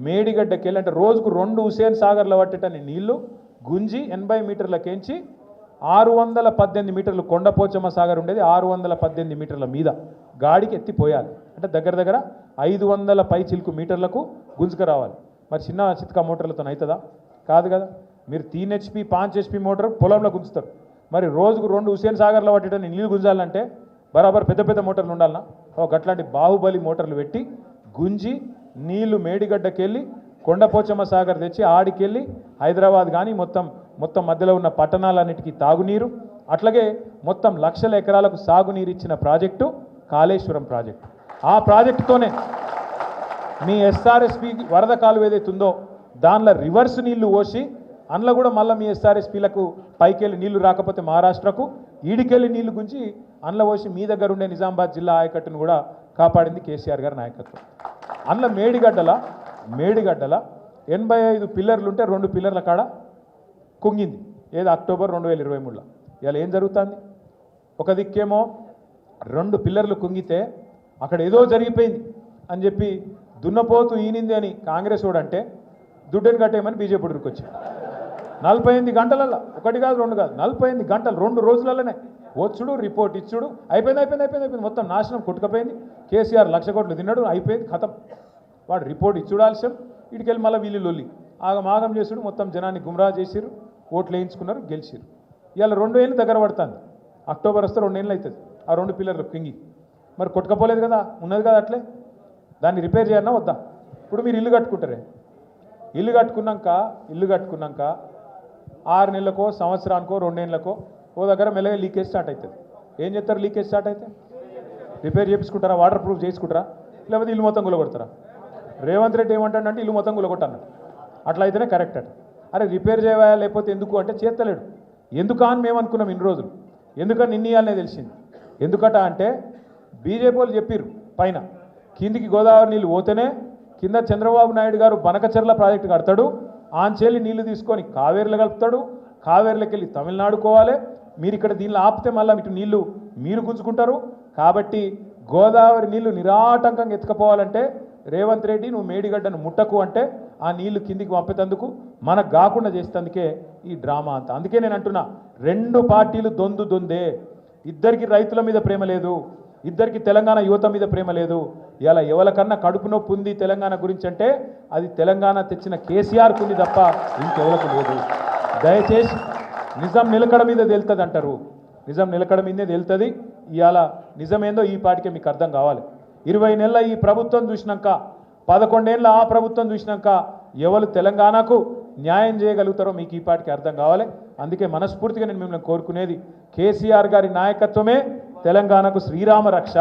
మేడిగడ్డకెళ్ళి అంటే రోజుకు 2 హుసేన్ సాగర్ల పట్టేటని నీళ్లు గుంజి 80 మీటర్లకేంచి 618 మీటర్లు కొండపోచమ్మ సాగర్ ఉండేది 618 మీటర్ల మీద గాడికి ఎత్తిపోయాలి అంటే దగ్గర దగ్గర 500 పై చిలుకు మీటర్లకు గుంజుకు రావాలి మరి చిన్న చిత్కా మోటార్లతో అవుతుందా కాదు కదా మీరు 3 HP 5 HP మోటార్ పొలంలో గుంజుతారు మరి రోజుకు 2 హుసేన్ సాగర్లో పట్టేటని నీళ్లు గుంజాలంటే బరాబర్ పెద్ద పెద్ద మోటార్లు ఉండాలన్నా గట్లాంటి బాహుబలి మోటార్లు పెట్టి గుంజి నీళ్లు మేడిగడ్డకెళ్ళి కొండపోచమ్మ సాగర్ తెచ్చి ఆడికెళ్ళి హైదరాబాద్ కానీ మొత్తం మధ్యలో ఉన్న పట్టణాలన్నిటికీ తాగునీరు అట్లాగే మొత్తం లక్షల ఎకరాలకు సాగునీరు ఇచ్చిన ప్రాజెక్టు కాళేశ్వరం ప్రాజెక్టు ఆ ప్రాజెక్టుతోనే మీ ఎస్ఆర్ఎస్పి వరద కాలువ ఏదైతుందో దానిలో రివర్స్ నీళ్లు పోసి అందులో కూడా మళ్ళీ మీ ఎస్ఆర్ఎస్పీలకు పైకెళ్ళి నీళ్లు రాకపోతే మహారాష్ట్రకు ఈడికెళ్ళి నీళ్లు గుంచి అందులో పోసి మీ దగ్గర ఉండే నిజామాబాద్ జిల్లా ఆయకట్టును కూడా కాపాడింది కేసీఆర్ గారి నాయకత్వం అందులో మేడిగడ్డల 85 పిల్లర్లు ఉంటే 2 పిల్లర్ల కాడ కుంగింది ఏది అక్టోబర్ 2023లో ఇవాళ ఏం జరుగుతుంది ఒక దిక్కేమో 2 పిల్లర్లు కుంగితే అక్కడ ఏదో జరిగిపోయింది అని చెప్పి దున్నపోతూ ఈనింది అని కాంగ్రెస్ వాడంటే దుడ్డని కట్టేయమని బీజేపీ ఉరికొచ్చారు 48 గంటలలో 1 కాదు 2 కాదు 48 గంటలు 2 రోజులలోనే వచ్చుడు రిపోర్ట్ ఇచ్చుడు అయిపోయింది మొత్తం నాశనం కొట్టుకపోయింది కేసీఆర్ 1,00,000 కోట్లు తిన్నాడు అయిపోయింది ఖతం వాడు రిపోర్ట్ ఇచ్చుడు ఆలస్యం ఇటుకెళ్ళి మళ్ళీ వీళ్ళు లొల్లి ఆగం చేసుడు మొత్తం జనాన్ని గుమ్రా చేసిరు ఓట్లు వేయించుకున్నారు గెలిచిరు ఇవాళ 2 ఏళ్ళు దగ్గర పడుతుంది అక్టోబర్ వస్తే 2 ఏళ్ళు అవుతుంది ఆ 2 పిల్లర్లు కింగి మరి కొట్టుకపోలేదు కదా ఉన్నది కదా అట్లే దాన్ని రిపేర్ చేయాలన్నా వద్దా ఇప్పుడు మీరు ఇల్లు కట్టుకుంటారే ఇల్లు కట్టుకున్నాక 6 నెలలకో సంవత్సరానికో 2 ఏళ్ళకో ఓ దగ్గర మెల్లగా లీకేజ్ స్టార్ట్ అవుతుంది ఏం చేస్తారు లీకేజ్ స్టార్ట్ అయితే రిపేర్ చేయించుకుంటారా వాటర్ ప్రూఫ్ చేసుకుంటారా లేకపోతే ఇల్లు మొత్తం గులగొడతారా రేవంత్ రెడ్డి ఏమంటాడంటే ఇల్లు మొత్తం గులగొట్టన్నాడు అట్లా అయితేనే కరెక్ట్ అట అరే రిపేర్ చేయాలి లేకపోతే ఎందుకు అంటే చేస్తలేడు ఎందుకా అని మేము అనుకున్నాం ఇన్ని రోజులు ఎందుకని నిన్నయాలనే తెలిసింది ఎందుకట అంటే బీజేపీ వాళ్ళు చెప్పిర్రు పైన కిందికి గోదావరి నీళ్ళు పోతేనే కింద చంద్రబాబు నాయుడు గారు బనకచెర్ల ప్రాజెక్టు కడతాడు ఆంచేలి నీళ్లు తీసుకొని కావేరులో కలుపుతాడు కావేరులోకి వెళ్ళి తమిళనాడుకోవాలి మీరు ఇక్కడ దీనిలో ఆపితే మళ్ళీ ఇటు నీళ్లు మీరు గుంజుకుంటారు కాబట్టి గోదావరి నీళ్లు నిరాటంకంగా ఎత్తుకపోవాలంటే రేవంత్ రెడ్డి నువ్వు మేడిగడ్డను ముట్టకు అంటే ఆ నీళ్లు కిందికి పంపేందుకు మనకు కాకుండా చేసేందుకే ఈ డ్రామా అంతా అందుకే నేను అంటున్నా 2 పార్టీలు దొందే ఇద్దరికి రైతుల మీద ప్రేమ లేదు ఇద్దరికి తెలంగాణ యువత మీద ప్రేమ లేదు ఇలా ఎవరికన్నా కడుపు నొప్పి ఉంది తెలంగాణ గురించి అంటే అది తెలంగాణ తెచ్చిన కేసీఆర్కు ఉంది తప్ప ఇంకెవరికి లేదు దయచేసి నిజం నిలకడ మీద తేలుతుంది అంటారు నిజం నిలకడ మీదే తేలుతుంది ఇవాళ నిజమేందో ఈ పాటికే మీకు అర్థం కావాలి 20 నెలల ఈ ప్రభుత్వం చూసినాక 11 ఏళ్ళ ఆ ప్రభుత్వం చూసినాక ఎవరు తెలంగాణకు న్యాయం చేయగలుగుతారో మీకు ఈ పాటికి అర్థం కావాలి అందుకే మనస్ఫూర్తిగా నేను మిమ్మల్ని కోరుకునేది కేసీఆర్ గారి నాయకత్వమే తెలంగాణకు శ్రీరామ రక్ష